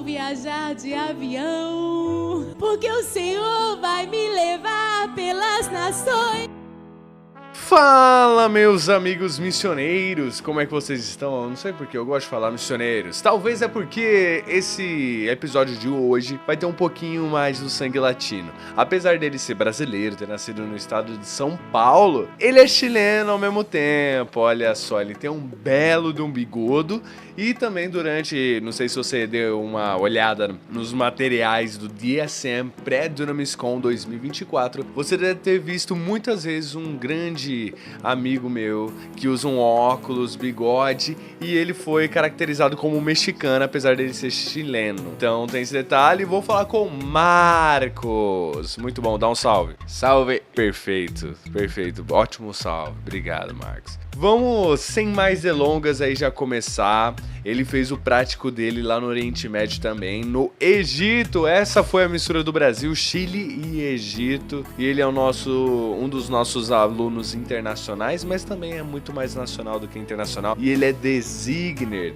viajar de avião, porque o Senhor vai me levar pelas nações. Fala, meus amigos missioneiros, como é que vocês estão? Eu não sei porque eu gosto de falar missioneiros. Talvez é porque esse episódio de hoje vai ter um pouquinho mais do sangue latino. Apesar dele ser brasileiro, ter nascido no estado de São Paulo, ele é chileno ao mesmo tempo. Olha só, ele tem um belo de um bigodo. E também durante, não sei se você deu uma olhada nos materiais do DSM Pré-Dunamiscon 2024, você deve ter visto muitas vezes um grande amigo meu que usa um óculos, bigode, e ele foi caracterizado como mexicano, apesar dele ser chileno. Então tem esse detalhe. Vou falar com o Marcos. Muito bom, dá um salve. Salve. Perfeito, perfeito. Ótimo salve. Obrigado, Marcos. Vamos, sem mais delongas, aí já começar. Ele fez o prático dele lá no Oriente Médio também, no Egito. Essa foi a mistura do Brasil, Chile e Egito. E ele é um dos nossos alunos internacionais, mas também é muito mais nacional do que internacional. E ele é designer,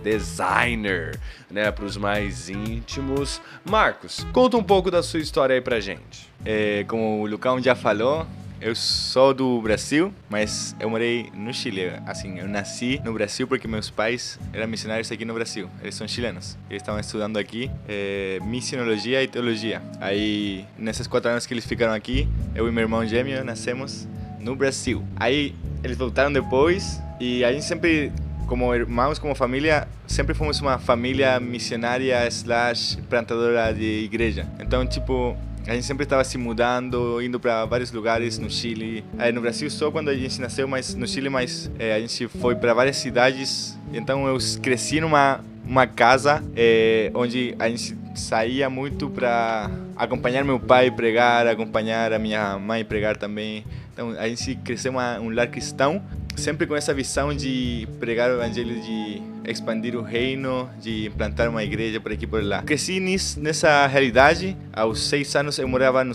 né, para os mais íntimos. Marcos, conta um pouco da sua história aí pra gente. Como o Lucão já falou, eu sou do Brasil, mas eu morei no Chile. Assim, eu nasci no Brasil porque meus pais eram missionários aqui no Brasil. Eles são chilenos. Eles estavam estudando aqui missiologia e teologia. Aí, nesses 4 anos que eles ficaram aqui, eu e meu irmão gêmeo nascemos no Brasil. Aí, eles voltaram depois e a gente sempre, como irmãos, como família, sempre fomos uma família missionária / plantadora de igreja. Então, tipo, a gente sempre estava se mudando, indo para vários lugares no Chile. No Brasil só quando a gente nasceu, mas no Chile a gente foi para várias cidades. Então eu cresci numa casa onde a gente saía muito para acompanhar meu pai pregar, acompanhar a minha mãe pregar também. Então a gente cresceu um lar cristão, sempre com essa visão de pregar o evangelho, de expandir o reino, de implantar uma igreja por aqui e por lá. Cresci nessa realidade. Aos 6 anos eu morava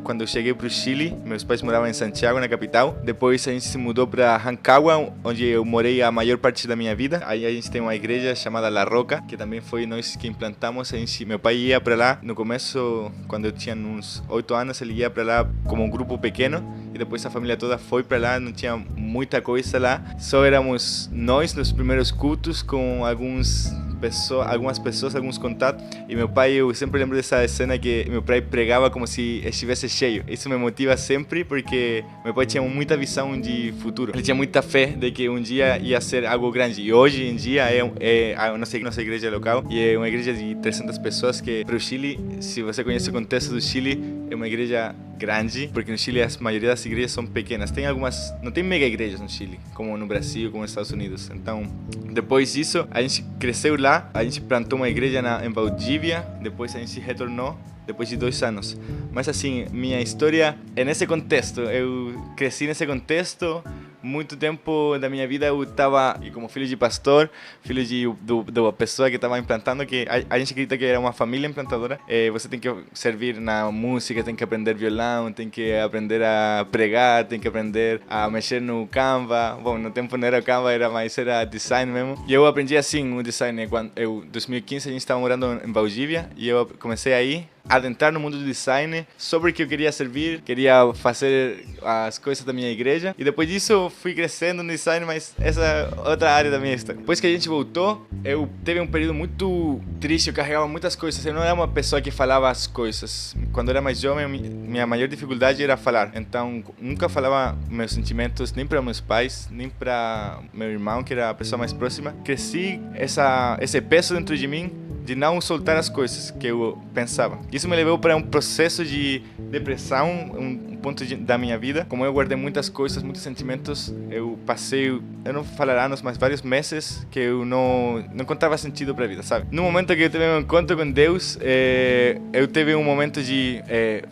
quando eu cheguei para o Chile, meus pais moravam em Santiago, na capital. Depois a gente se mudou para Rancagua, onde eu morei a maior parte da minha vida. Aí a gente tem uma igreja chamada La Roca, que também foi nós que implantamos. Meu pai ia para lá no começo, quando eu tinha uns 8 anos, ele ia para lá como um grupo pequeno. E depois a família toda foi para lá, não tinha muita coisa lá. Só éramos nós nos primeiros cultos, com algumas pessoas, alguns contatos. E meu pai, eu sempre lembro dessa cena que meu pai pregava como se estivesse cheio. Isso me motiva sempre, porque meu pai tinha muita visão de futuro. Ele tinha muita fé de que um dia ia ser algo grande. E hoje em dia é a nossa igreja local, e é uma igreja de 300 pessoas, que para o Chile, se você conhece o contexto do Chile, é uma igreja grande, porque no Chile a maioria das igrejas são pequenas. Tem algumas, não tem mega igrejas no Chile, como no Brasil, como nos Estados Unidos. Então, depois disso, a gente cresceu lá, a gente plantou uma igreja em Valdívia, depois a gente retornou, depois de 2 anos. Mas assim, minha história é nesse contexto, eu cresci nesse contexto. Muito tempo da minha vida eu estava, e como filho de pastor, filho de uma pessoa que estava implantando, que a gente acredita que era uma família implantadora. Você tem que servir na música, tem que aprender violão, tem que aprender a pregar, tem que aprender a mexer no Canva. Bom, no tempo não era Canva, era design mesmo. E eu aprendi assim o design quando em 2015 a gente estava morando em Valdívia, e eu comecei aí adentrar no mundo do design, só porque eu queria servir, queria fazer as coisas da minha igreja. E depois disso fui crescendo no design, mas essa é outra área da minha história. Depois que a gente voltou, eu teve um período muito triste, eu carregava muitas coisas. Eu não era uma pessoa que falava as coisas. Quando eu era mais jovem, minha maior dificuldade era falar. Então nunca falava meus sentimentos nem para meus pais, nem para meu irmão, que era a pessoa mais próxima. Cresci esse peso dentro de mim, de não soltar as coisas que eu pensava. Isso me levou para um processo de depressão, um ponto da minha vida. Como eu guardei muitas coisas, muitos sentimentos, eu não falar anos, mas vários meses que eu não encontrava sentido para a vida, sabe? No momento que eu tive um encontro com Deus, eu tive um momento de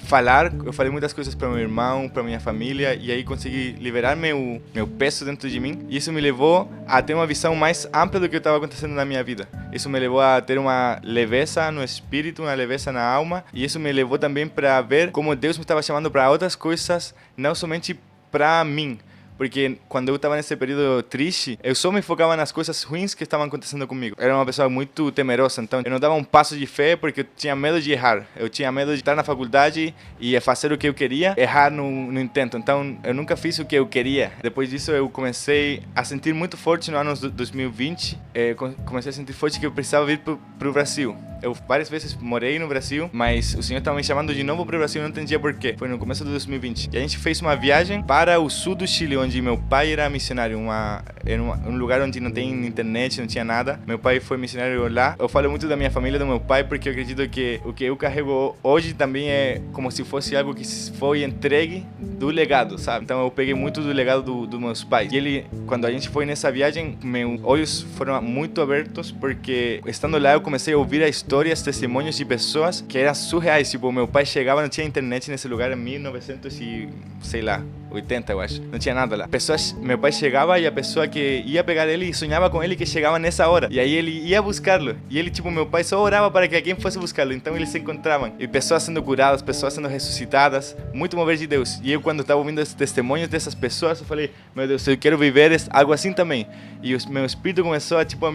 falar. Eu falei muitas coisas para meu irmão, para minha família, e aí consegui liberar meu peso dentro de mim. E isso me levou a ter uma visão mais ampla do que estava acontecendo na minha vida. Isso me levou a ter uma leveza no espírito, uma leveza na alma, e isso me levou também para ver como Deus me estava chamando para outras coisas, não somente para mim, porque quando eu estava nesse período triste, eu só me focava nas coisas ruins que estavam acontecendo comigo. Eu era uma pessoa muito temerosa, então eu não dava um passo de fé porque eu tinha medo de errar. Eu tinha medo de estar na faculdade e fazer o que eu queria, errar no intento. Então eu nunca fiz o que eu queria. Depois disso eu comecei a sentir muito forte no ano 2020. Comecei a sentir forte que eu precisava vir para o Brasil. Eu várias vezes morei no Brasil, mas o Senhor estava me chamando de novo para o Brasil, eu não entendia porquê. Foi no começo de 2020. E a gente fez uma viagem para o sul do Chile, onde meu pai era missionário, um lugar onde não tem internet, não tinha nada. Meu pai foi missionário lá. Eu falo muito da minha família, do meu pai, porque eu acredito que o que eu carrego hoje também é como se fosse algo que foi entregue do legado, sabe? Então eu peguei muito do legado dos meus pais. E quando a gente foi nessa viagem, meus olhos foram muito abertos, porque estando lá eu comecei a ouvir histórias, testemunhos de pessoas que eram surreais. Tipo, meu pai chegava, não tinha internet nesse lugar em 1900 e, sei lá, 80, eu acho. Não tinha nada lá. Meu pai chegava e a pessoa que ia pegar ele sonhava com ele que chegava nessa hora. E aí ele ia buscá-lo. E ele, tipo, meu pai só orava para que alguém fosse buscá-lo. Então eles se encontravam. E pessoas sendo curadas, pessoas sendo ressuscitadas. Muito mover de Deus. E eu, quando estava ouvindo esses testemunhos dessas pessoas, eu falei, meu Deus, eu quero viver algo assim também. E meu espírito começou a, tipo,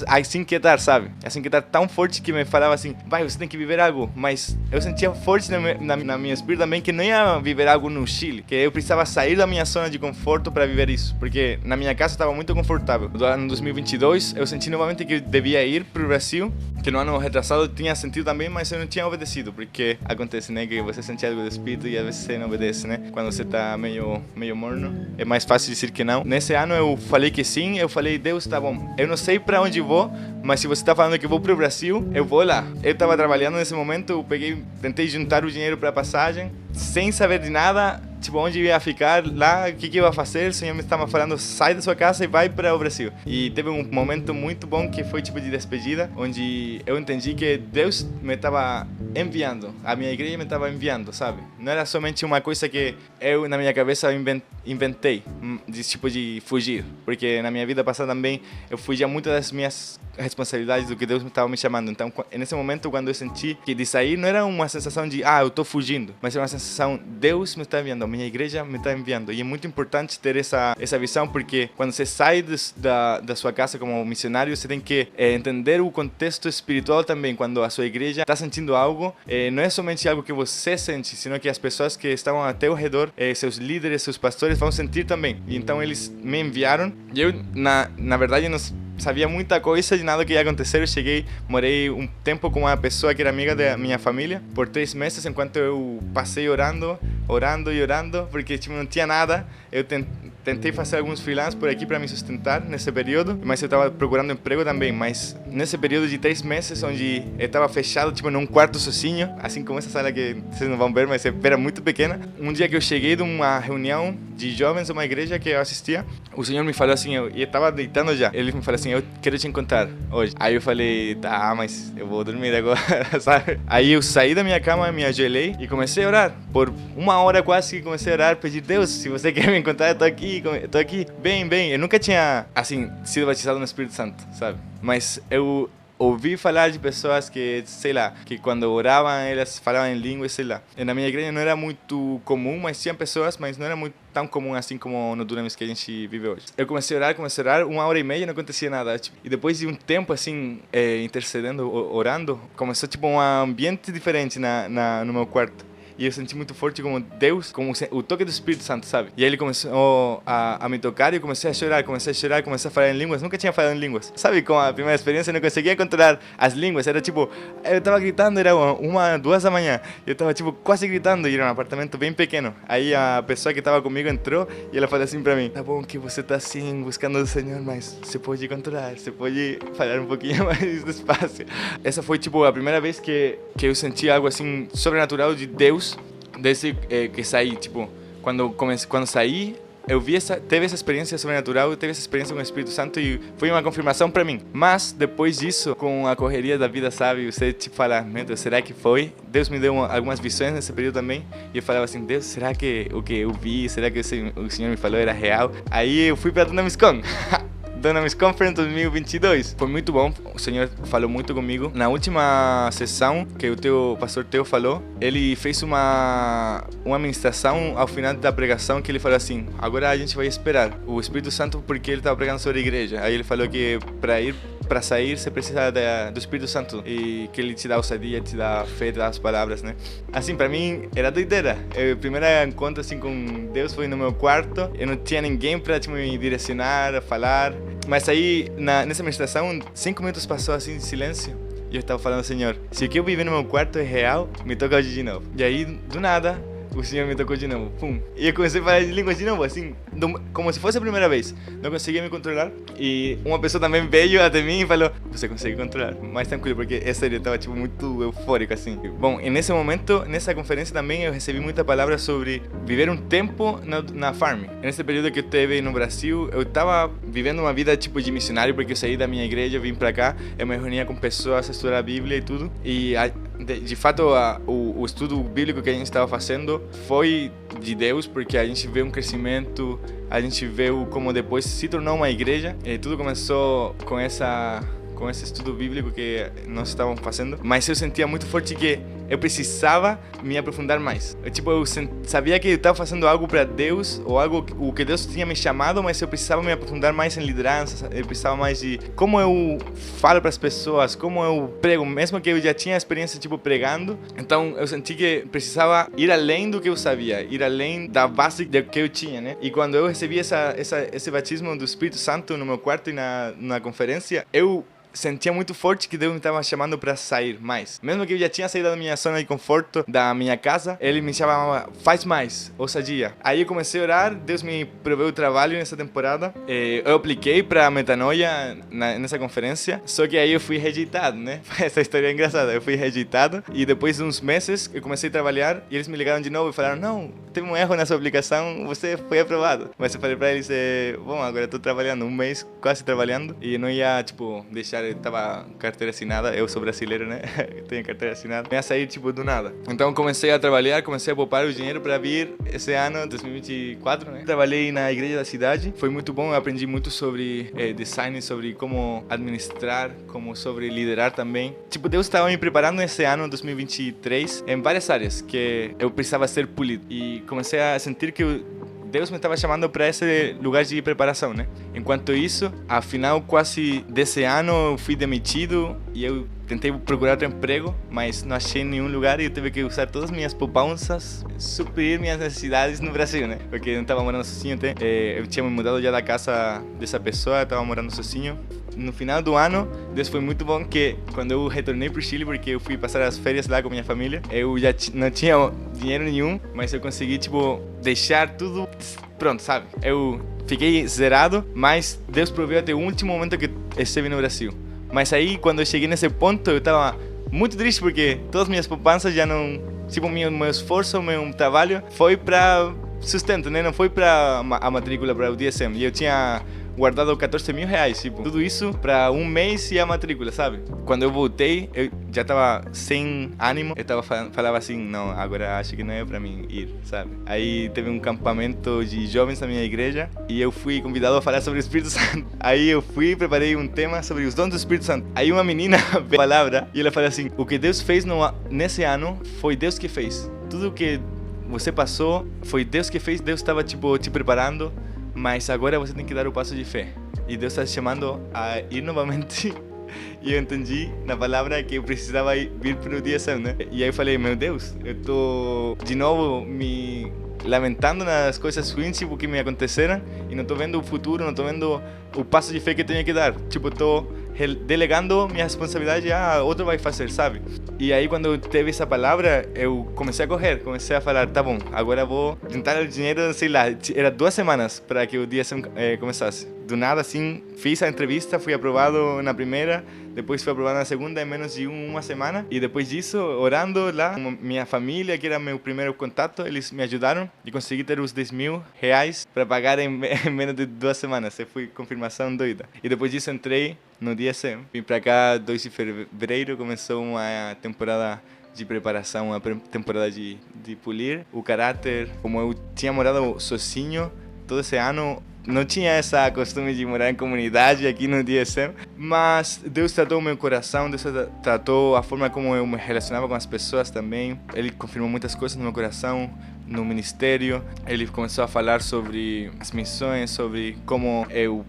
a se inquietar, sabe? A se inquietar tão forte que me falava assim, vai, você tem que viver algo. Mas eu sentia forte na minha espírito também que não ia viver algo no Chile. Que eu precisava sair da minha zona de conforto para viver isso, porque na minha casa estava muito confortável. No ano 2022 eu senti novamente que eu devia ir para o Brasil, que no ano retrasado eu tinha sentido também, mas eu não tinha obedecido, porque acontece, né, que você sente algo do espírito e às vezes você não obedece, né, quando você está meio morno, é mais fácil dizer que não. Nesse ano eu falei que sim, eu falei, Deus, tá bom, eu não sei para onde vou, mas se você está falando que eu vou para o Brasil, eu vou lá. Eu estava trabalhando nesse momento, eu tentei juntar o dinheiro para a passagem, sem saber de nada, tipo, onde ia ficar lá, o que eu ia fazer. O Senhor me estava falando, sai da sua casa e vai para o Brasil. E teve um momento muito bom que foi tipo de despedida, onde eu entendi que Deus me estava enviando, a minha igreja me estava enviando, sabe? Não era somente uma coisa que eu na minha cabeça inventei, de tipo de fugir, porque na minha vida passada também eu fugia muito das minhas responsabilidades do que Deus estava me chamando. Então, nesse momento, quando eu senti que de sair, não era uma sensação de, eu estou fugindo, mas era uma sensação, Deus me está enviando, a minha igreja me está enviando. E é muito importante ter essa visão, porque quando você sai da sua casa como missionário, você tem que entender o contexto espiritual também. Quando a sua igreja está sentindo algo, não é somente algo que você sente, sino que as pessoas que estavam até ao redor, seus líderes, seus pastores, vão sentir também. E então eles me enviaram. E eu, na verdade, não sabia muita coisa de nada que ia acontecer. Eu cheguei, morei um tempo com uma pessoa que era amiga da minha família por 3 meses, enquanto eu passei orando, porque tipo, não tinha nada. Eu tentei fazer alguns freelance por aqui para me sustentar nesse período, mas eu estava procurando emprego também. Mas nesse período de 3 meses, onde eu estava fechado, tipo, num quarto sozinho, assim como essa sala que vocês não vão ver, mas era muito pequena. Um dia que eu cheguei de uma reunião de jovens de uma igreja que eu assistia, o Senhor me falou assim, eu estava deitando já, ele me falou assim, eu quero te encontrar hoje. Aí eu falei, tá, mas eu vou dormir agora, sabe? Aí eu saí da minha cama, me ajoelhei e comecei a orar. Por 1 hora quase que comecei a orar, pedir, Deus, se você quer me encontrar, eu tô aqui, bem. Eu nunca tinha, assim, sido batizado no Espírito Santo, sabe? Mas eu ouvi falar de pessoas que, sei lá, que quando oravam, elas falavam em línguas, sei lá. E na minha igreja não era muito comum, mas tinha pessoas, mas não era muito tão comum assim como no Dunamis que a gente vive hoje. Eu comecei a orar, 1h30 não acontecia nada. Tipo, e depois de um tempo assim, intercedendo, orando, começou tipo um ambiente diferente no meu quarto. E eu senti muito forte como Deus, como o toque do Espírito Santo, sabe? E aí ele começou a me tocar e eu comecei a chorar, comecei a falar em línguas. Nunca tinha falado em línguas. Sabe, com a primeira experiência eu não conseguia controlar as línguas. Era tipo, eu tava gritando, era 1, 2 da manhã. Eu tava tipo quase gritando e era um apartamento bem pequeno. Aí a pessoa que tava comigo entrou e ela falou assim pra mim, tá bom que você tá assim, buscando o Senhor, mas você pode controlar, você pode falar um pouquinho mais despacio. Essa foi tipo a primeira vez que eu senti algo assim sobrenatural de Deus. Desde que saí, tipo, quando saí, teve essa experiência sobrenatural, teve essa experiência com o Espírito Santo e foi uma confirmação para mim. Mas depois disso, com a correria da vida, sabe, você tipo fala, meu Deus, será que foi? Deus me deu algumas visões nesse período também e eu falava assim, Deus, será que o que eu vi, será que o Senhor me falou era real? Aí eu fui para Dunamiscon. Dunamis Conference 2022. Foi muito bom, o Senhor falou muito comigo. Na última sessão que o pastor Teo falou, ele fez uma ministração ao final da pregação que ele falou assim: agora a gente vai esperar o Espírito Santo, porque ele estava pregando sobre a igreja. Aí ele falou que para sair, você precisa do Espírito Santo, e que ele te dá ousadia, te dá fé, te dá as palavras, né? Assim, para mim era doideira. O primeiro encontro assim com Deus foi no meu quarto. Eu não tinha ninguém para me direcionar, falar. Mas aí nessa meditação, 5 minutos passou assim em silêncio. E eu estava falando: Senhor, se o que eu vivi no meu quarto é real, me toca hoje de novo. E aí, do nada, o Senhor me tocou de novo, pum. E eu comecei a falar de línguas de novo, assim, como se fosse a primeira vez. Não conseguia me controlar. E uma pessoa também veio até mim e falou: você consegue controlar, mais tranquilo, porque é sério, eu estava tipo muito eufórico, assim. Bom, e nesse momento, nessa conferência também, eu recebi muita palavra sobre viver um tempo na farm. Nesse período que eu esteve no Brasil, eu estava vivendo uma vida tipo de missionário, porque eu saí da minha igreja, vim pra cá, eu me reunia com pessoas a estudar a Bíblia e tudo. E de fato, o estudo bíblico que a gente estava fazendo foi de Deus, porque a gente vê um crescimento, a gente vê como depois se tornou uma igreja, e tudo começou com esse estudo bíblico que nós estávamos fazendo. Mas eu sentia muito forte que eu precisava me aprofundar mais. Eu sabia que eu estava fazendo algo para Deus, ou o que Deus tinha me chamado, mas eu precisava me aprofundar mais em liderança, eu precisava mais de como eu falo para as pessoas, como eu prego, mesmo que eu já tinha experiência tipo pregando. Então eu senti que precisava ir além do que eu sabia, ir além da base que eu tinha, né? E quando eu recebi esse batismo do Espírito Santo no meu quarto e na conferência, eu sentia muito forte que Deus me estava chamando para sair mais. Mesmo que eu já tinha saído da minha zona de conforto, da minha casa, Ele me chamava: faz mais, ousadia. Aí eu comecei a orar, Deus me proveu trabalho nessa temporada. Eu apliquei para Metanoia nessa conferência, só que aí eu fui rejeitado, né? Essa história é engraçada. Eu fui rejeitado e depois de uns meses eu comecei a trabalhar e eles me ligaram de novo e falaram: não, teve um erro na sua aplicação, você foi aprovado. Mas eu falei para eles: bom, agora eu tô trabalhando, um mês quase trabalhando, e eu não ia, tipo, deixar. Eu tava carteira assinada, eu sou brasileiro, né? Tenho carteira assinada. Eu ia sair, tipo, do nada. Então comecei a trabalhar, comecei a poupar o dinheiro para vir esse ano, 2024, né? Trabalhei na igreja da cidade, foi muito bom, eu aprendi muito sobre design, sobre como administrar, como sobre liderar também. Tipo, Deus estava me preparando esse ano, 2023, em várias áreas que eu precisava ser polido. E comecei a sentir que Deus me estava chamando para esse lugar de preparação, né? Enquanto isso, ao final quase desse ano, eu fui demitido e eu tentei procurar outro emprego, mas não achei nenhum lugar e eu tive que usar todas as minhas poupanças, suprir minhas necessidades no Brasil, né? Porque eu não estava morando sozinho até. Eu tinha me mudado já da casa dessa pessoa, estava morando sozinho. No final do ano, Deus foi muito bom, que quando eu retornei pro Chile, porque eu fui passar as férias lá com minha família, eu já não tinha dinheiro nenhum, mas eu consegui, tipo, deixar tudo pronto, sabe? Eu fiquei zerado, mas Deus proveu até o último momento que esteve no Brasil. Mas aí, quando eu cheguei nesse ponto, eu estava muito triste, porque todas as minhas poupanças já não... Tipo, meu esforço, meu trabalho foi para sustento, né? Não foi para a matrícula, para o DSM. E eu tinha guardado 14 mil reais, tipo, tudo isso para um mês e a matrícula, sabe? Quando eu voltei, eu já tava sem ânimo, eu falava assim: não, agora acho que não é para mim ir, sabe? Aí teve um campamento de jovens na minha igreja e eu fui convidado a falar sobre o Espírito Santo. Aí eu fui, preparei um tema sobre os dons do Espírito Santo. Aí uma menina veio a palavra e ela falou assim: o que Deus fez nesse ano foi Deus que fez. Tudo que você passou foi Deus que fez, Deus estava, tipo, te preparando. Mas agora você tem que dar o passo de fé. E Deus está te chamando a ir novamente. E eu entendi na palavra que eu precisava vir para o DSM, né? E aí eu falei: meu Deus, eu tô de novo me lamentando nas coisas ruins, tipo, que me aconteceram, e não tô vendo o futuro, não tô vendo o passo de fé que eu tenho que dar. Tipo, tô delegando minha responsabilidade a outro vai fazer, sabe? E aí, quando eu teve essa palavra, eu comecei a correr, comecei a falar: tá bom, agora vou tentar o dinheiro, sei lá, era 2 semanas para que o DSM começasse. Do nada, assim, fiz a entrevista, fui aprovado na primeira, depois fui aprovado na segunda em menos de uma semana. E depois disso, orando lá, minha família, que era meu primeiro contato, eles me ajudaram e consegui ter os 10 mil reais para pagar em menos de 2 semanas. Foi confirmação doida. E depois disso entrei no DSM. Vim para cá 2 de fevereiro, começou uma temporada de preparação, uma temporada de polir o caráter. Como eu tinha morado sozinho todo esse ano, não tinha essa costume de morar em comunidade aqui no DSM, mas Deus tratou o meu coração, Deus tratou a forma como eu me relacionava com as pessoas também. Ele confirmou muitas coisas no meu coração, no ministério. Ele começou a falar sobre as missões, sobre como eu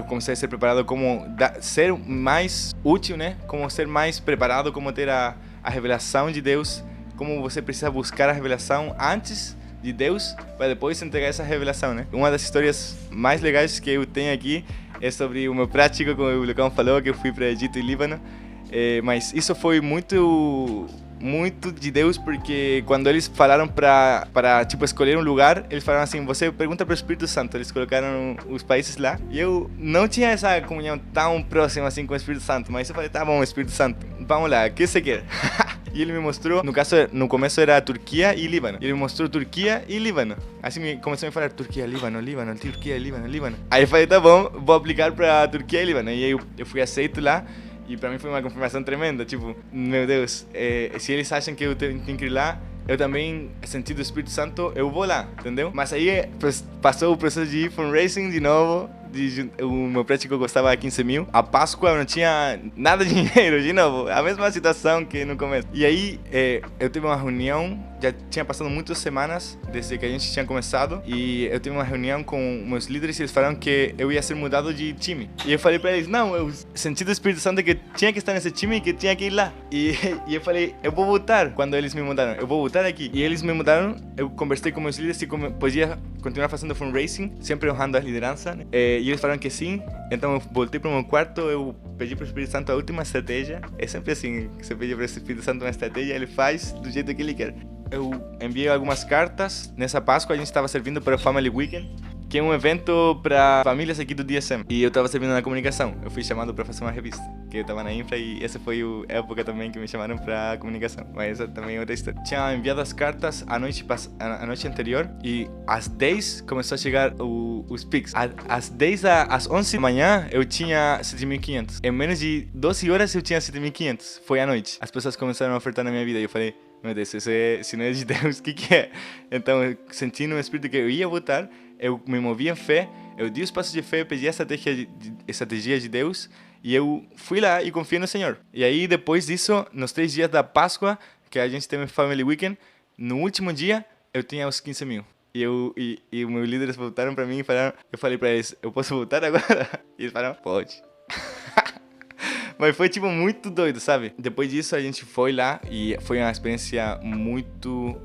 comecei a ser preparado, como ser mais útil, né? Como ser mais preparado, como ter a revelação de Deus, como você precisa buscar a revelação antes de Deus para depois entregar essa revelação, né? Uma das histórias mais legais que eu tenho aqui é sobre o meu prático, como o Lucão falou, que eu fui para Egito e Líbano. Mas isso foi muito de Deus, porque quando eles falaram para tipo, escolher um lugar, eles falaram assim, você pergunta para o Espírito Santo. Eles colocaram os países lá, e eu não tinha essa comunhão tão próxima assim com o Espírito Santo, mas eu falei, tá bom, Espírito Santo, vamos lá, o que você quer? E ele me mostrou, no começo era Turquia e Líbano. Ele me mostrou Turquia e Líbano. Assim começou a me falar Turquia, Líbano, Turquia, Líbano. Aí eu falei, tá bom, vou aplicar para Turquia e Líbano. E aí eu fui aceito lá. E pra mim foi uma confirmação tremenda, tipo, meu Deus, se eles acham que eu tenho que ir lá, eu também senti do Espírito Santo, eu vou lá, entendeu? Mas aí passou o processo de fundraising de novo, o meu prático custava 15 mil, a Páscoa eu não tinha nada de dinheiro, de novo, a mesma situação que no começo. E aí eu tive uma reunião, já tinha passado muitas semanas desde que a gente tinha começado, e eu tive uma reunião com meus líderes e eles falaram que eu ia ser mudado de time. E eu falei pra eles, não, eu senti do Espírito Santo que tinha que estar nesse time e que tinha que ir lá. E eu falei, eu vou voltar quando eles me mudaram, eu vou voltar aqui. E eles me mudaram, eu conversei com meus líderes se podia continuar fazendo fundraising, sempre honrando a liderança, né? E eles falaram que sim, então eu voltei para o meu quarto, eu pedi para o Espírito Santo a última estratégia. É sempre assim, você pede para o Espírito Santo uma estratégia, ele faz do jeito que ele quer. Eu enviei algumas cartas, nessa Páscoa a gente estava servindo para o Family Weekend, que é um evento para famílias aqui do DSM. E eu estava servindo na comunicação, eu fui chamado para fazer uma revista, que eu estava na infra, e essa foi a época também que me chamaram para comunicação. Mas essa também é outra história. Tinha enviado as cartas a noite anterior, e às 10 começou a chegar os Pix. Às 10 às 11 da manhã eu tinha 7.500. Em menos de 12 horas eu tinha 7.500. Foi à noite. As pessoas começaram a ofertar na minha vida e eu falei, meu Deus, se não é de Deus, o que é? Então eu senti no espírito que eu ia votar, eu me movi em fé, eu dei os passos de fé, eu pedi a estratégia de Deus, e eu fui lá e confiei no Senhor. E aí depois disso, nos 3 dias da Páscoa, que a gente teve Family Weekend, no último dia eu tinha os 15 mil. E os meus líderes voltaram para mim e falaram, eu falei para eles, eu posso voltar agora? E eles falaram, pode. Mas foi tipo muito doido, sabe? Depois disso a gente foi lá e foi uma experiência muito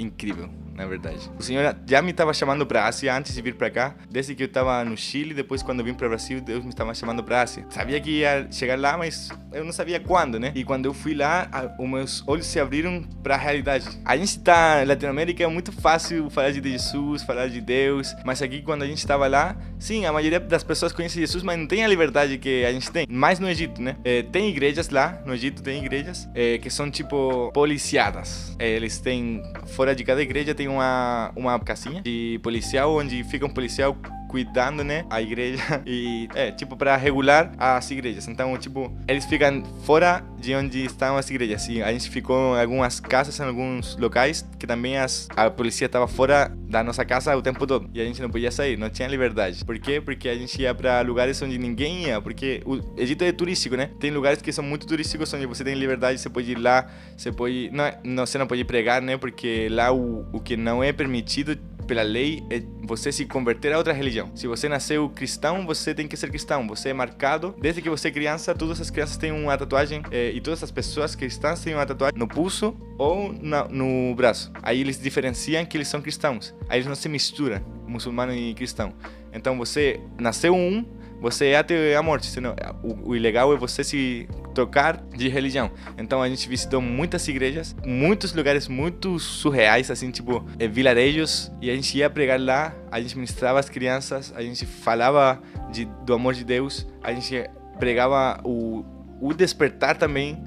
incrível, na verdade. O Senhor já me estava chamando para a Ásia antes de vir para cá. Desde que eu estava no Chile, depois quando eu vim para o Brasil, Deus me estava chamando para a Ásia. Sabia que ia chegar lá, mas eu não sabia quando, né? E quando eu fui lá, os meus olhos se abriram para a realidade. A gente está na Latinoamérica, é muito fácil falar de Jesus, falar de Deus, mas aqui quando a gente estava lá, sim, a maioria das pessoas conhece Jesus, mas não tem a liberdade que a gente tem. Mais no Egito, né? Tem igrejas lá, no Egito tem igrejas que são tipo policiadas. Eles têm, fora de cada igreja tem uma casinha de policial, onde fica um policial cuidando, né, a igreja, e tipo para regular as igrejas. Então, tipo, eles ficam fora de onde estão as igrejas, e a gente ficou em algumas casas, em alguns locais que também a polícia estava fora da nossa casa o tempo todo, e a gente não podia sair, não tinha liberdade. Por quê? Porque a gente ia para lugares onde ninguém ia, porque o Egito é turístico, né? Tem lugares que são muito turísticos, onde você tem liberdade, você pode ir lá, você não pode pregar, né? Porque lá o que não é permitido pela lei é você se converter a outra religião. Se você nasceu cristão, você tem que ser cristão. Você é marcado desde que você é criança. Todas as crianças têm uma tatuagem, e todas as pessoas cristãs têm uma tatuagem no pulso ou no braço. Aí eles diferenciam que eles são cristãos. Aí eles não se misturam, muçulmano e cristão. Então você nasceu você é ateu à morte. Senão, o ilegal é você se trocar de religião. Então a gente visitou muitas igrejas, muitos lugares muito surreais, assim, tipo vilarejos, e a gente ia pregar lá, a gente ministrava as crianças, a gente falava do amor de Deus, a gente pregava o despertar também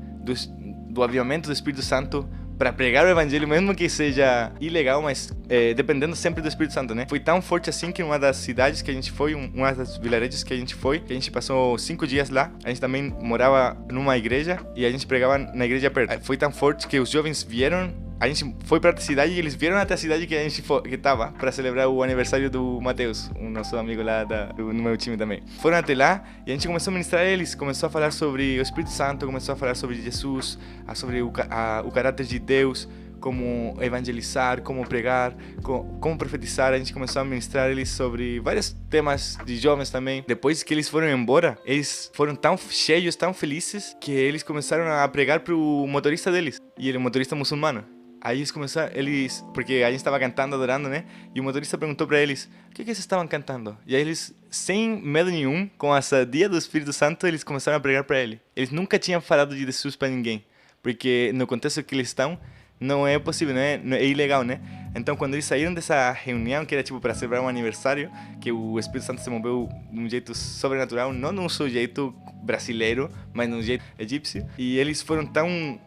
do avivamento do Espírito Santo, para pregar o evangelho, mesmo que seja ilegal, mas dependendo sempre do Espírito Santo, né? Foi tão forte assim que uma das cidades que a gente foi, uma das vilarejos que a gente foi, que a gente passou 5 dias lá, a gente também morava numa igreja e a gente pregava na igreja perto. Foi tão forte que os jovens vieram a gente foi pra outra cidade e eles vieram até a cidade que a gente que tava pra celebrar o aniversário do Mateus, o nosso amigo lá no meu time também. Foram até lá e a gente começou a ministrar eles, começou a falar sobre o Espírito Santo, começou a falar sobre Jesus, sobre o caráter de Deus, como evangelizar, como pregar, como profetizar. A gente começou a ministrar eles sobre vários temas de jovens também. Depois que eles foram embora, eles foram tão cheios, tão felizes, que eles começaram a pregar pro motorista deles. E ele é um motorista muçulmano. Aí eles começaram, porque a gente estava cantando, adorando, né? E o motorista perguntou para eles, o que vocês estavam cantando? E aí eles, sem medo nenhum, com essa dia do Espírito Santo, eles começaram a pregar para ele. Eles nunca tinham falado de Jesus para ninguém, porque no contexto que eles estão, não é possível, né? É ilegal, né? Então, quando eles saíram dessa reunião, que era tipo para celebrar um aniversário, que o Espírito Santo se moveu de um jeito sobrenatural, não de um seu jeito brasileiro, mas de um jeito egípcio, e eles foram tão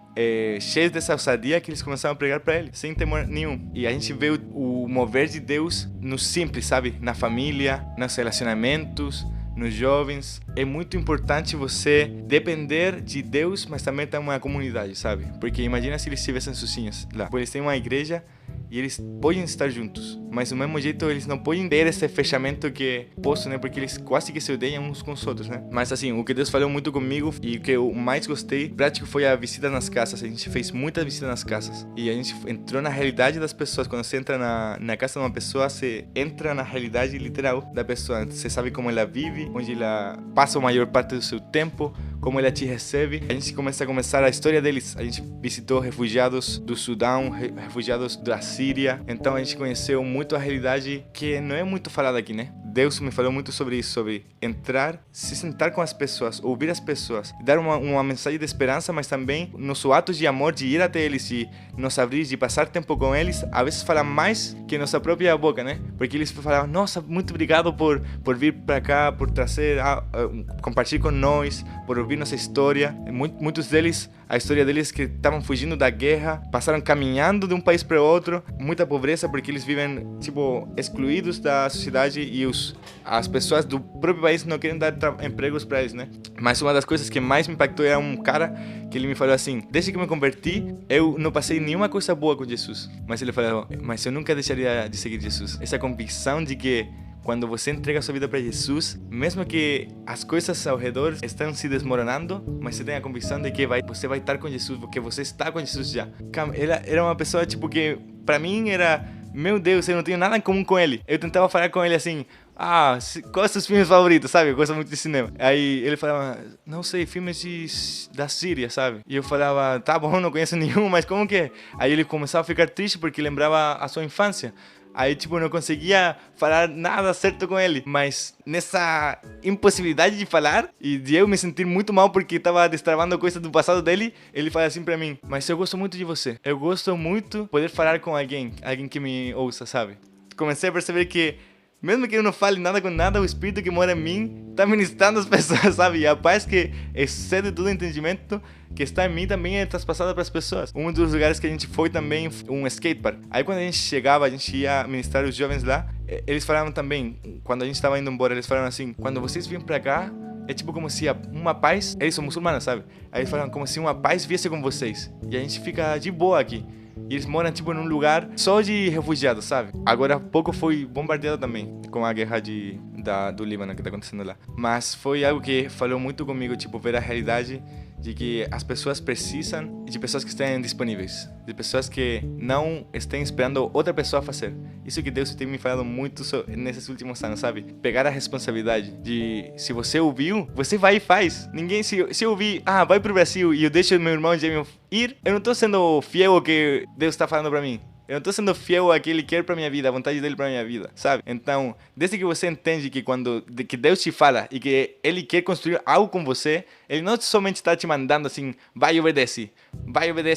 cheios dessa ousadia que eles começaram a pregar para ele, sem temor nenhum. E a gente vê o mover de Deus no simples, sabe? Na família, nos relacionamentos, nos jovens. É muito importante você depender de Deus, mas também ter uma comunidade, sabe? Porque imagina se eles estivessem sozinhos lá. Eles têm uma igreja e eles podem estar juntos, mas do mesmo jeito eles não podem ter esse fechamento que posso, né? Porque eles quase que se odeiam uns com os outros, né? Mas assim, o que Deus falou muito comigo e o que eu mais gostei, prático, foi a visita nas casas. A gente fez muitas visitas nas casas e a gente entrou na realidade das pessoas. Quando você entra na casa de uma pessoa, você entra na realidade literal da pessoa. Você sabe como ela vive, onde ela passa a maior parte do seu tempo, como ela te recebe. A gente começar a história deles. A gente visitou refugiados do Sudão, refugiados da Síria. Então a gente conheceu muito a realidade que não é muito falada aqui, né? Deus me falou muito sobre isso, sobre entrar, se sentar com as pessoas, ouvir as pessoas, dar uma mensagem de esperança, mas também nosso ato de amor, de ir até eles, de nos abrir, de passar tempo com eles, às vezes fala mais que nossa própria boca, né? Porque eles falavam, nossa, muito obrigado por vir para cá, por trazer, compartilhar com nós, por ouvir nossa história. Muitos deles, a história deles que estavam fugindo da guerra, passaram caminhando de um país para outro, muita pobreza, porque eles vivem, tipo, excluídos da sociedade e as pessoas do próprio país não querem dar empregos para eles, né? Mas uma das coisas que mais me impactou era um cara que ele me falou assim, desde que me converti, eu não passei nenhuma coisa boa com Jesus. Mas ele falou, mas eu nunca deixaria de seguir Jesus. Essa convicção de que quando você entrega a sua vida para Jesus, mesmo que as coisas ao redor estão se desmoronando, mas você tem a convicção de que você vai estar com Jesus, porque você está com Jesus já. Era uma pessoa, tipo, que para mim era, meu Deus, eu não tenho nada em comum com ele. Eu tentava falar com ele assim, quais são os filmes favoritos, sabe? Eu gosto muito de cinema. Aí ele falava, não sei, filmes da Síria, sabe? E eu falava, tá bom, não conheço nenhum, mas como que é? Aí ele começava a ficar triste porque lembrava a sua infância. Aí, tipo, não conseguia falar nada certo com ele. Mas nessa impossibilidade de falar e de eu me sentir muito mal porque estava destravando coisas do passado dele, ele fala assim pra mim, mas eu gosto muito de você. Eu gosto muito de poder falar com alguém que me ouça, sabe? Comecei a perceber que mesmo que eu não fale nada com nada, o Espírito que mora em mim está ministrando as pessoas, sabe? E a paz que excede todo entendimento que está em mim também é traspassada para as pessoas. Um dos lugares que a gente foi também, um skatepark. Aí quando a gente chegava, a gente ia ministrar os jovens lá, eles falavam também, quando a gente estava indo embora, eles falaram assim, quando vocês vêm para cá, é tipo como se uma paz, eles são muçulmanos, sabe? Aí eles falavam como se uma paz viesse com vocês. E a gente fica de boa aqui. E eles moram, tipo, num lugar só de refugiados, sabe? Agora há pouco foi bombardeado também, com a guerra do Líbano que tá acontecendo lá. Mas foi algo que falou muito comigo, tipo, ver a realidade de que as pessoas precisam de pessoas que estejam disponíveis, de pessoas que não estejam esperando outra pessoa fazer. Isso que Deus tem me falado muito nesses últimos anos, sabe? Pegar a responsabilidade de, se você ouviu, você vai e faz. Ninguém, se eu ouvir, vai pro Brasil e eu deixo meu irmão gêmeo ir, eu não tô sendo fiel ao que Deus tá falando pra mim. Eu não estou sendo fiel ao que Ele quer para minha vida, a vontade dele para minha vida, sabe? Então, desde que você entende que Deus te fala e que Ele quer construir algo com você, Ele não somente está te mandando assim, vai e obedece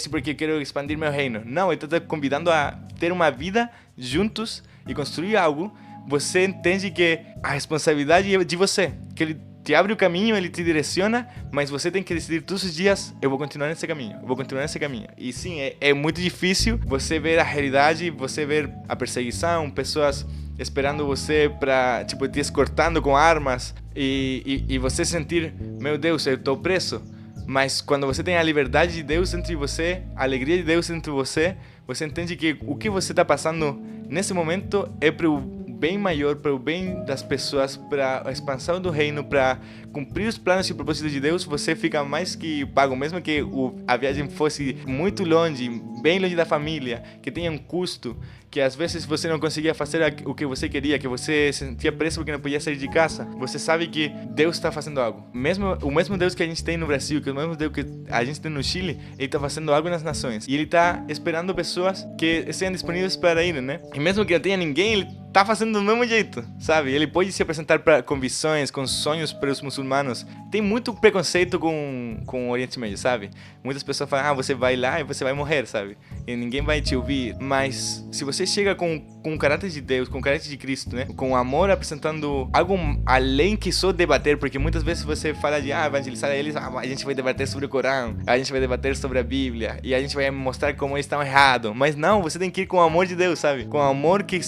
porque eu quero expandir meu reino. Não, Ele está te convidando a ter uma vida juntos e construir algo. Você entende que a responsabilidade é de você, que Ele te abre o caminho, ele te direciona, mas você tem que decidir todos os dias, eu vou continuar nesse caminho, E sim, é muito difícil você ver a realidade, você ver a perseguição, pessoas esperando você para, tipo, te escortando com armas e você sentir, meu Deus, eu estou preso. Mas quando você tem a liberdade de Deus entre você, a alegria de Deus entre você, você entende que o que você está passando nesse momento é para o bem maior, para o bem das pessoas, para a expansão do reino, para cumprir os planos e propósitos de Deus. Você fica mais que pago, mesmo que a viagem fosse muito longe, bem longe da família, que tenha um custo, que às vezes você não conseguia fazer o que você queria, que você se sentia preso porque não podia sair de casa. Você sabe que Deus está fazendo algo. O mesmo Deus que a gente tem no Brasil, que é o mesmo Deus que a gente tem no Chile, Ele está fazendo algo nas nações. E Ele está esperando pessoas que estejam disponíveis para ir, né? E mesmo que não tenha ninguém, Ele está fazendo do mesmo jeito, sabe? Ele pode se apresentar com visões, com sonhos para os muçulmanos. Tem muito preconceito com o Oriente Médio, sabe? Muitas pessoas falam, você vai lá e você vai morrer, sabe? E ninguém vai te ouvir. Mas se você chega com o caráter de Deus, com o caráter de Cristo, né? Com amor, apresentando algo além que só debater, porque muitas vezes você fala de evangelizar eles, a gente vai debater sobre o Corão, a gente vai debater sobre a Bíblia, e a gente vai mostrar como eles estão errados. Mas não, você tem que ir com o amor de Deus, sabe? Com o amor que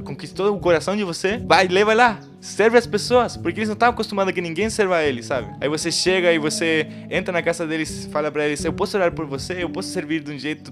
conquistou o coração de você, leva lá. Serve as pessoas, porque eles não estão acostumados a que ninguém serva a eles, sabe? Aí você chega e você entra na casa deles, fala pra eles, eu posso orar por você, eu posso servir de um jeito,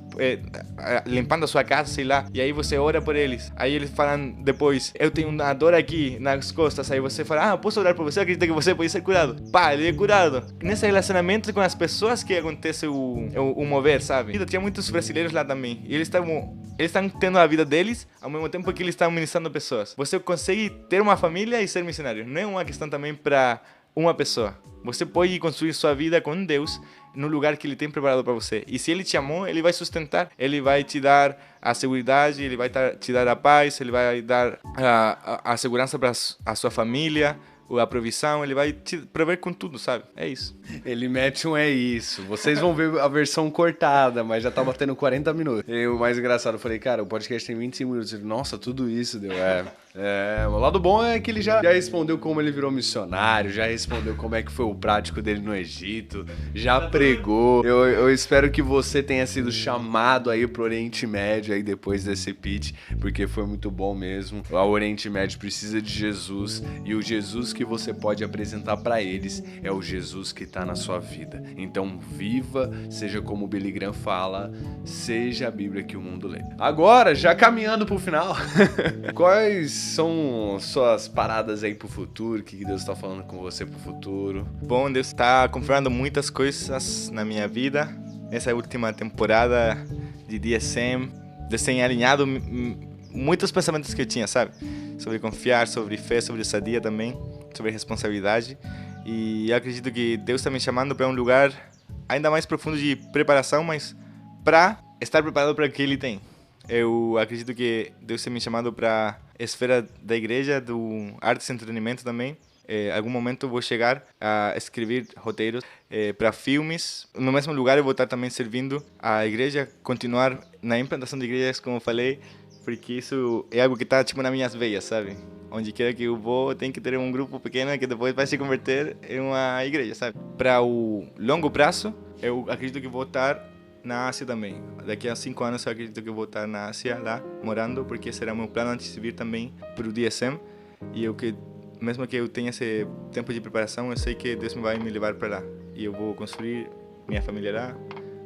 limpando a sua casa, sei lá. E aí você ora por eles. Aí eles falam depois, eu tenho uma dor aqui nas costas. Aí você fala, eu posso orar por você, acredita que você pode ser curado. Ele é curado. Nesse relacionamento com as pessoas que acontece o mover, sabe? Tinha muitos brasileiros lá também. E eles estão tendo a vida deles ao mesmo tempo que eles estão ministrando pessoas. Você consegue ter uma família e ser missionário. Não é uma questão também para uma pessoa. Você pode construir sua vida com Deus no lugar que Ele tem preparado para você. E se Ele te amou, Ele vai sustentar. Ele vai te dar a segurança, Ele vai te dar a paz, Ele vai dar a segurança para a sua família, a provisão, Ele vai te prover com tudo, sabe? É isso. Ele mete um é isso. Vocês vão ver a versão cortada, mas já tá batendo 40 minutos. E o mais engraçado, eu falei, cara, o podcast tem 25 minutos. Ele, nossa, tudo isso deu. O lado bom é que ele já respondeu como ele virou missionário, já respondeu como é que foi o prático dele no Egito, já pregou. Eu espero que você tenha sido chamado aí pro Oriente Médio aí depois desse pitch, porque foi muito bom mesmo. O Oriente Médio precisa de Jesus, e o Jesus que você pode apresentar pra eles é o Jesus que tá na sua vida. Então viva, seja como o Billy Graham fala, seja a Bíblia que o mundo lê. Agora, já caminhando pro final, quais são suas paradas aí pro futuro? O que Deus tá falando com você pro futuro? Bom, Deus está confirmando muitas coisas na minha vida. Essa última temporada de DSM, Deus tem alinhado muitos pensamentos que eu tinha, sabe? Sobre confiar, sobre fé, sobre ousadia também, sobre responsabilidade. E eu acredito que Deus está me chamando para um lugar ainda mais profundo de preparação, mas para estar preparado para o que Ele tem. Eu acredito que Deus tem me chamado para a esfera da igreja, do artes e entretenimento também. Em algum momento eu vou chegar a escrever roteiros para filmes. No mesmo lugar eu vou estar também servindo a igreja, continuar na implantação de igrejas, como eu falei, porque isso é algo que está tipo nas minhas veias, sabe? Onde quer que eu vou, tem que ter um grupo pequeno que depois vai se converter em uma igreja, sabe? Para o longo prazo, eu acredito que vou estar na Ásia também. Daqui a 5 anos eu acredito que eu vou estar na Ásia, lá, morando, porque será meu plano antes de vir também para o DSM. E mesmo que eu tenha esse tempo de preparação, eu sei que Deus vai me levar para lá. E eu vou construir minha família lá,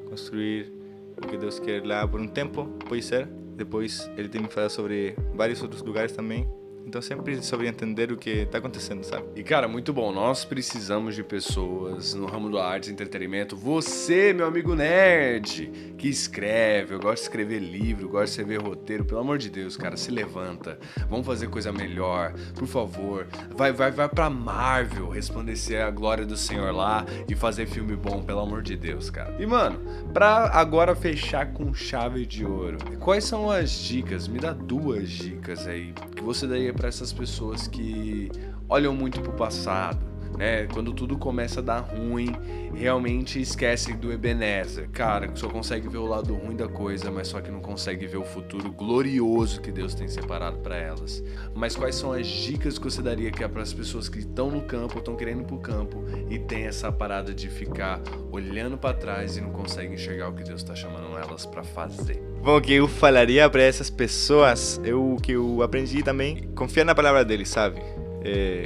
construir o que Deus quer lá por um tempo, pode ser. Depois Ele tem me falado sobre vários outros lugares também. Então sempre sobre entender o que está acontecendo, sabe? E cara, muito bom, nós precisamos de pessoas no ramo da arte e entretenimento. Você, meu amigo nerd, que escreve, eu gosto de escrever livro, gosto de escrever roteiro, pelo amor de Deus, cara, se levanta. Vamos fazer coisa melhor, por favor. Vai pra Marvel resplandecer a glória do Senhor lá e fazer filme bom, pelo amor de Deus, cara. E mano, pra agora fechar com chave de ouro, quais são as dicas? Me dá 2 dicas aí que você daria para essas pessoas que olham muito pro passado, né? Quando tudo começa a dar ruim, realmente esquece do Ebenezer. Cara, só consegue ver o lado ruim da coisa, mas só que não consegue ver o futuro glorioso que Deus tem separado para elas. Mas quais são as dicas que você daria que é para as pessoas que estão no campo, estão querendo ir pro campo e tem essa parada de ficar olhando para trás e não consegue enxergar o que Deus está chamando elas para fazer? Bom, o que eu falaria para essas pessoas, o que eu aprendi também, confiar na palavra deles, sabe?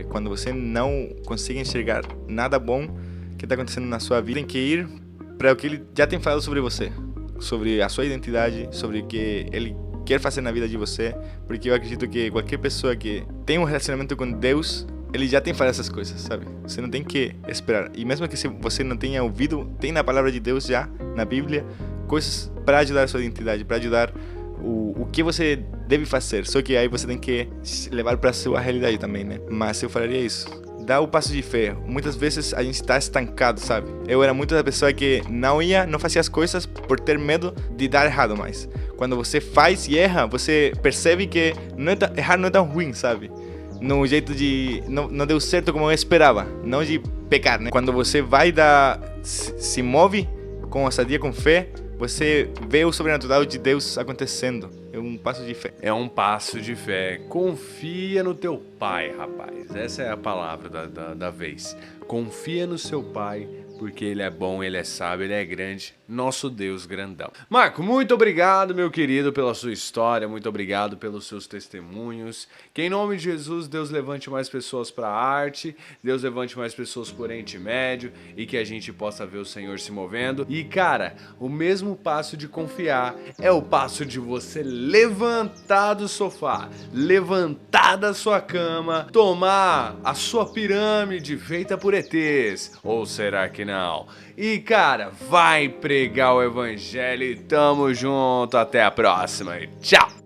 Quando você não consegue enxergar nada bom que está acontecendo na sua vida, tem que ir para o que ele já tem falado sobre você, sobre a sua identidade, sobre o que ele quer fazer na vida de você, porque eu acredito que qualquer pessoa que tem um relacionamento com Deus, ele já tem falado essas coisas, sabe? Você não tem que esperar. E mesmo que você não tenha ouvido, tem na palavra de Deus já, na Bíblia, coisas para ajudar a sua identidade, para ajudar o que você deve fazer. Só que aí você tem que levar para a sua realidade também, né? Mas eu falaria isso. Dá o passo de fé. Muitas vezes a gente está estancado, sabe? Eu era muito da pessoa que não fazia as coisas por ter medo de dar errado mais. Quando você faz e erra, você percebe que errar não é tão ruim, sabe? No jeito de... Não deu certo como eu esperava. Não de pecar, né? Quando você se move com ousadia, com fé, você vê o sobrenatural de Deus acontecendo. É um passo de fé. É um passo de fé. Confia no teu pai, rapaz. Essa é a palavra da vez. Confia no seu pai, porque ele é bom, ele é sábio, ele é grande. Nosso Deus grandão. Marco, muito obrigado, meu querido, pela sua história. Muito obrigado pelos seus testemunhos. Que em nome de Jesus, Deus levante mais pessoas para a arte. Deus levante mais pessoas por Oriente Médio. E que a gente possa ver o Senhor se movendo. E, cara, o mesmo passo de confiar é o passo de você levantar do sofá, levantar da sua cama, tomar a sua pirâmide feita por ETs. Ou será que não? E, cara, vai pregar o evangelho e tamo junto. Até a próxima e tchau!